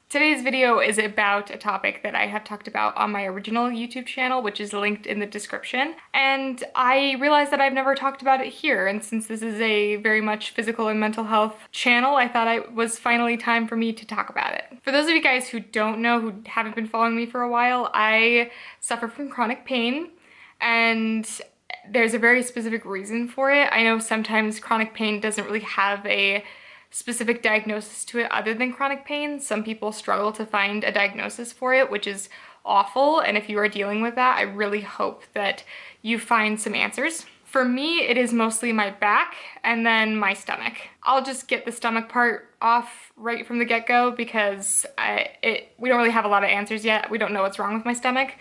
Today's video is about a topic that I have talked about on my original YouTube channel, which is linked in the description. And I realized that I've never talked about it here. And since this is a very much physical and mental health channel, I thought it was finally time for me to talk about it. For those of you guys who don't know, who haven't been following me for a while, I suffer from chronic pain, and there's a very specific reason for it. I know sometimes chronic pain doesn't really have a specific diagnosis to it other than chronic pain. Some people struggle to find a diagnosis for it, which is awful. And if you are dealing with that, I really hope that you find some answers. For me, it is mostly my back and then my stomach. I'll just get the stomach part off right from the get-go because we don't really have a lot of answers yet. We don't know what's wrong with my stomach,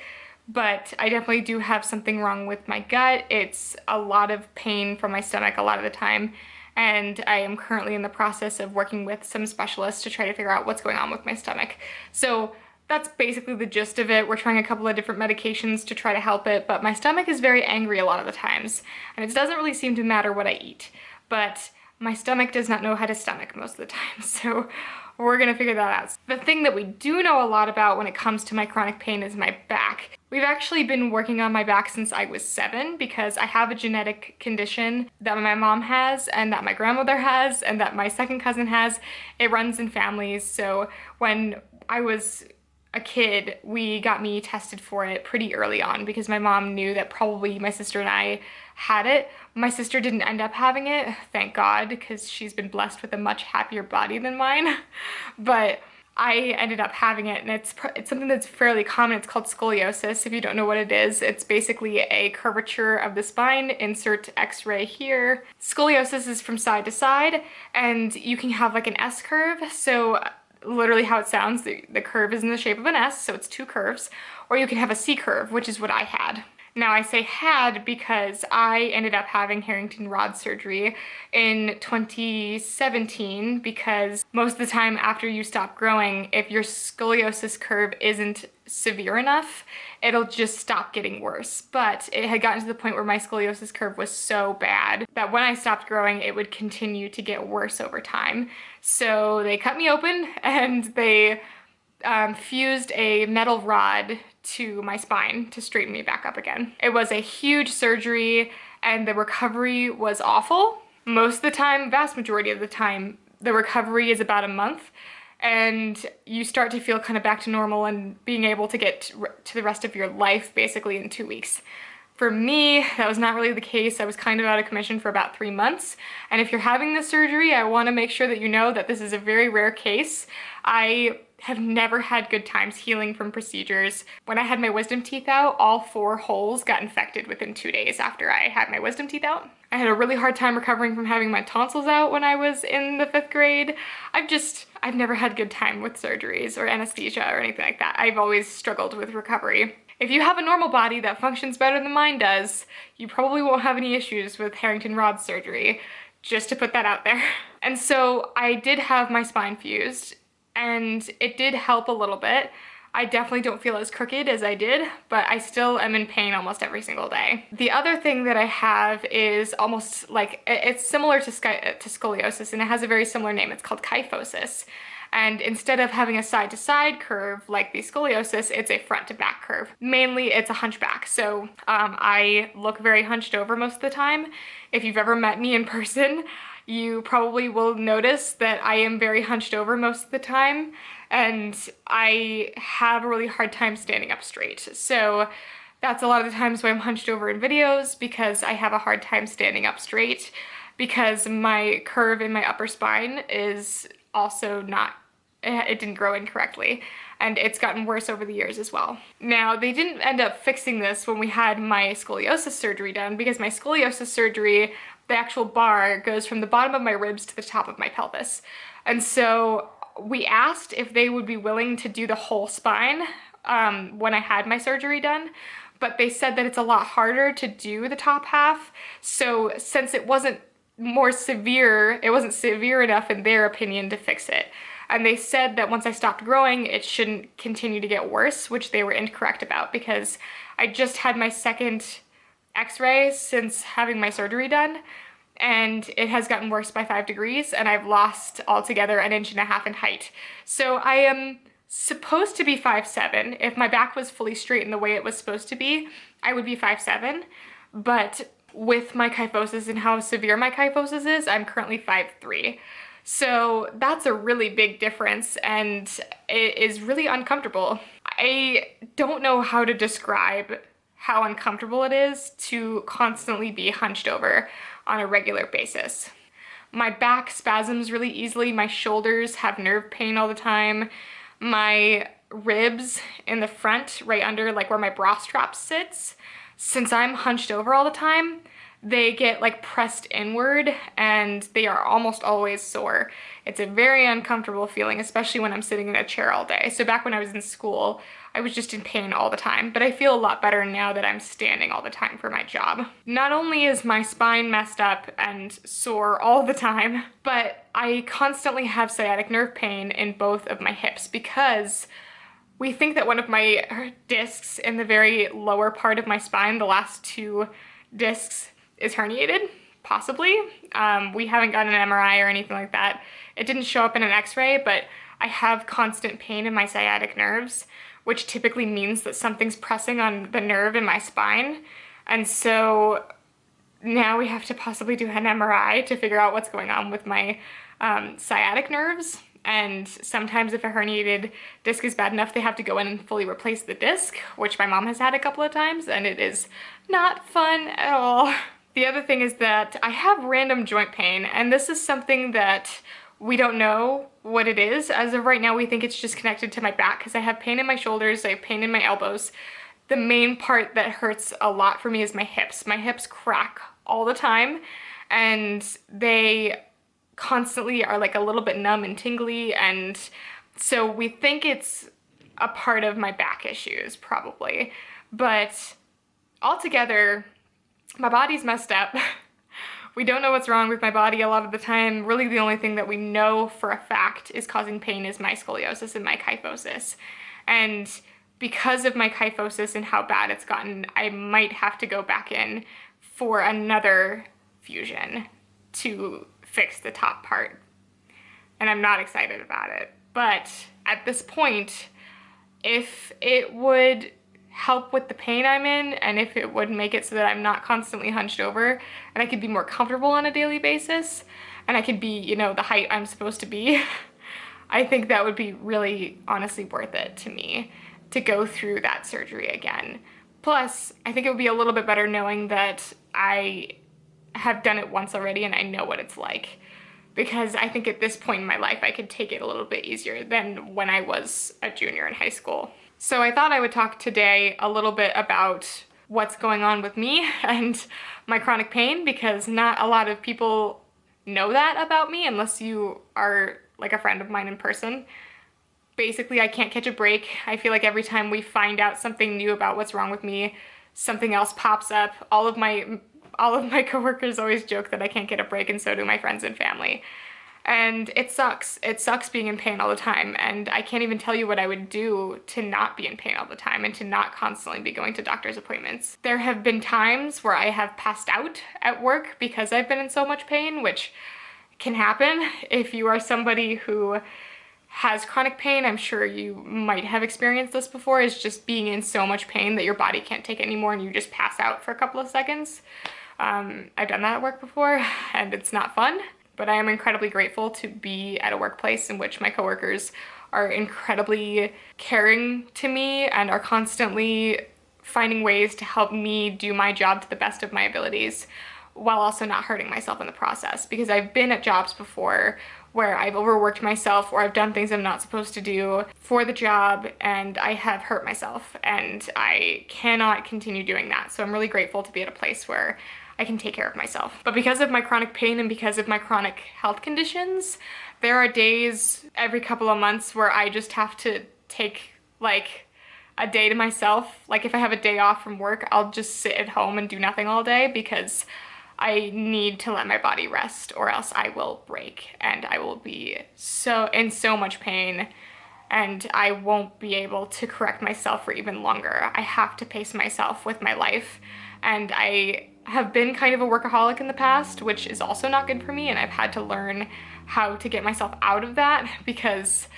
but I definitely do have something wrong with my gut. It's a lot of pain from my stomach a lot of the time. And I am currently in the process of working with some specialists to try to figure out what's going on with my stomach. So that's basically the gist of it. We're trying a couple of different medications to try to help it, but my stomach is very angry a lot of the times, and it doesn't really seem to matter what I eat. But my stomach does not know how to stomach most of the time, so we're gonna figure that out. The thing that we do know a lot about when it comes to my chronic pain is my back. We've actually been working on my back since I was 7 because I have a genetic condition that my mom has and that my grandmother has and that my second cousin has. It runs in families, so when I was a kid, we got me tested for it pretty early on because my mom knew that probably my sister and I had it. My sister didn't end up having it, thank God, because she's been blessed with a much happier body than mine. But I ended up having it, and it's something that's fairly common. It's called scoliosis. If you don't know what it is, it's basically a curvature of the spine. Insert x-ray here. Scoliosis is from side to side, and you can have like an S curve. So literally how it sounds, the curve is in the shape of an S, so it's 2 curves. Or you can have a C curve, which is what I had. Now I say had because I ended up having Harrington rod surgery in 2017 because most of the time after you stop growing, if your scoliosis curve isn't severe enough, it'll just stop getting worse. But it had gotten to the point where my scoliosis curve was so bad that when I stopped growing, it would continue to get worse over time. So they cut me open and they fused a metal rod to my spine to straighten me back up again. It was a huge surgery and the recovery was awful. Most of the time, vast majority of the time, the recovery is about a month and you start to feel kind of back to normal and being able to get to the rest of your life basically in 2 weeks. For me, that was not really the case. I was kind of out of commission for about 3 months. And if you're having this surgery, I want to make sure that you know that this is a very rare case. I have never had good times healing from procedures. When I had my wisdom teeth out, all 4 holes got infected within 2 days after I had my wisdom teeth out. I had a really hard time recovering from having my tonsils out when I was in the 5th grade. I've never had good time with surgeries or anesthesia or anything like that. I've always struggled with recovery. If you have a normal body that functions better than mine does, you probably won't have any issues with Harrington rod surgery, just to put that out there. And so I did have my spine fused, and it did help a little bit. I definitely don't feel as crooked as I did, but I still am in pain almost every single day. The other thing that I have is almost like, it's similar to scoliosis, and it has a very similar name. It's called kyphosis. And instead of having a side-to-side curve like the scoliosis, it's a front-to-back curve. Mainly, it's a hunchback. So I look very hunched over most of the time. If you've ever met me in person, you probably will notice that I am very hunched over most of the time, and I have a really hard time standing up straight. So that's a lot of the times when I'm hunched over in videos because I have a hard time standing up straight because my curve in my upper spine is also it didn't grow incorrectly, and it's gotten worse over the years as well. Now, they didn't end up fixing this when we had my scoliosis surgery done because my scoliosis surgery, the actual bar goes from the bottom of my ribs to the top of my pelvis. And so we asked if they would be willing to do the whole spine when I had my surgery done, but they said that it's a lot harder to do the top half. So since it wasn't severe enough in their opinion to fix it. And they said that once I stopped growing, it shouldn't continue to get worse, which they were incorrect about because I just had my second x-ray since having my surgery done, and it has gotten worse by 5 degrees, and I've lost altogether 1.5 inches in height. So I am supposed to be 5'7". If my back was fully straight in the way it was supposed to be, I would be 5'7". But with my kyphosis and how severe my kyphosis is, I'm currently 5'3". So that's a really big difference, and it is really uncomfortable. I don't know how to describe how uncomfortable it is to constantly be hunched over on a regular basis. My back spasms really easily, my shoulders have nerve pain all the time, my ribs in the front, right under like where my bra strap sits, since I'm hunched over all the time, they get like pressed inward and they are almost always sore. It's a very uncomfortable feeling, especially when I'm sitting in a chair all day. So back when I was in school, I was just in pain all the time, but I feel a lot better now that I'm standing all the time for my job. Not only is my spine messed up and sore all the time, but I constantly have sciatic nerve pain in both of my hips because we think that one of my discs in the very lower part of my spine, the last two discs, is herniated, possibly. We haven't gotten an MRI or anything like that. It didn't show up in an x-ray, but I have constant pain in my sciatic nerves, which typically means that something's pressing on the nerve in my spine. And so now we have to possibly do an MRI to figure out what's going on with my sciatic nerves. And sometimes if a herniated disc is bad enough, they have to go in and fully replace the disc, which my mom has had a couple of times, and it is not fun at all. The other thing is that I have random joint pain, and this is something that we don't know what it is. As of right now, we think it's just connected to my back because I have pain in my shoulders, I have pain in my elbows. The main part that hurts a lot for me is my hips. My hips crack all the time, and they constantly are like a little bit numb and tingly, and so we think it's a part of my back issues probably, but altogether my body's messed up. We don't know what's wrong with my body a lot of the time. Really the only thing that we know for a fact is causing pain is my scoliosis and my kyphosis, and because of my kyphosis and how bad it's gotten, I might have to go back in for another fusion to fix the top part, and I'm not excited about it. But at this point, if it would help with the pain I'm in, and if it would make it so that I'm not constantly hunched over and I could be more comfortable on a daily basis, and I could be, you know, the height I'm supposed to be, I think that would be really honestly worth it to me to go through that surgery again. Plus, I think it would be a little bit better knowing that I have done it once already and I know what it's like, because I think at this point in my life I could take it a little bit easier than when I was a junior in high school. So I thought I would talk today a little bit about what's going on with me and my chronic pain, because not a lot of people know that about me unless you are like a friend of mine in person. Basically, I can't catch a break. I feel like every time we find out something new about what's wrong with me, something else pops up. All of my coworkers always joke that I can't get a break, and so do my friends and family. And it sucks. It sucks being in pain all the time, and I can't even tell you what I would do to not be in pain all the time and to not constantly be going to doctor's appointments. There have been times where I have passed out at work because I've been in so much pain, which can happen if you are somebody who has chronic pain. I'm sure you might have experienced this before, is just being in so much pain that your body can't take anymore and you just pass out for a couple of seconds. I've done that at work before, and it's not fun, but I am incredibly grateful to be at a workplace in which my coworkers are incredibly caring to me and are constantly finding ways to help me do my job to the best of my abilities while also not hurting myself in the process. Because I've been at jobs before where I've overworked myself or I've done things I'm not supposed to do for the job and I have hurt myself, and I cannot continue doing that. So I'm really grateful to be at a place where I can take care of myself. But because of my chronic pain and because of my chronic health conditions, there are days every couple of months where I just have to take like a day to myself. Like if I have a day off from work, I'll just sit at home and do nothing all day because I need to let my body rest, or else I will break and I will be in so much pain and I won't be able to correct myself for even longer. I have to pace myself with my life, and I have been kind of a workaholic in the past, which is also not good for me, and I've had to learn how to get myself out of that because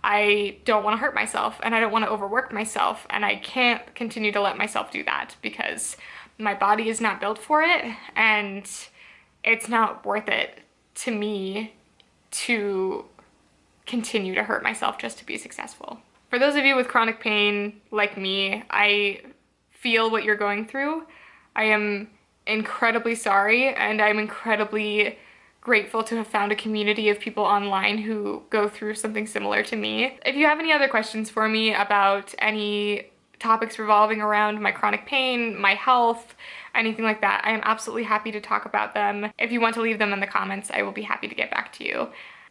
I don't want to hurt myself and I don't want to overwork myself, and I can't continue to let myself do that because my body is not built for it, and it's not worth it to me to continue to hurt myself just to be successful. For those of you with chronic pain like me, I feel what you're going through. I am incredibly sorry, and I'm incredibly grateful to have found a community of people online who go through something similar to me. If you have any other questions for me about any topics revolving around my chronic pain, my health, anything like that, I am absolutely happy to talk about them. If you want to leave them in the comments, I will be happy to get back to you.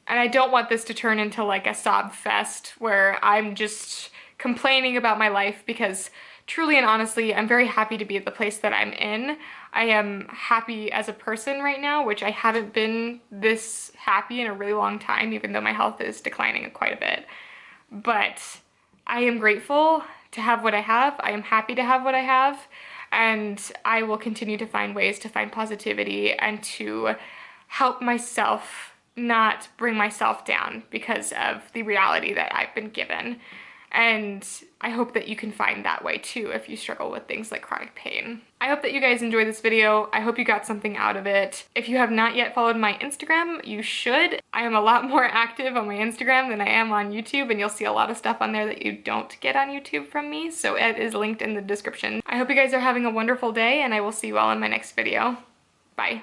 And I don't want this to turn into like a sob fest where I'm just complaining about my life, because truly and honestly, I'm very happy to be at the place that I'm in. I am happy as a person right now, which I haven't been this happy in a really long time, even though my health is declining quite a bit. But I am grateful to have what I have. I am happy to have what I have. And I will continue to find ways to find positivity and to help myself not bring myself down because of the reality that I've been given. And I hope that you can find that way too if you struggle with things like chronic pain. I hope that you guys enjoyed this video. I hope you got something out of it. If you have not yet followed my Instagram, you should. I am a lot more active on my Instagram than I am on YouTube, and you'll see a lot of stuff on there that you don't get on YouTube from me, so it is linked in the description. I hope you guys are having a wonderful day, and I will see you all in my next video. Bye.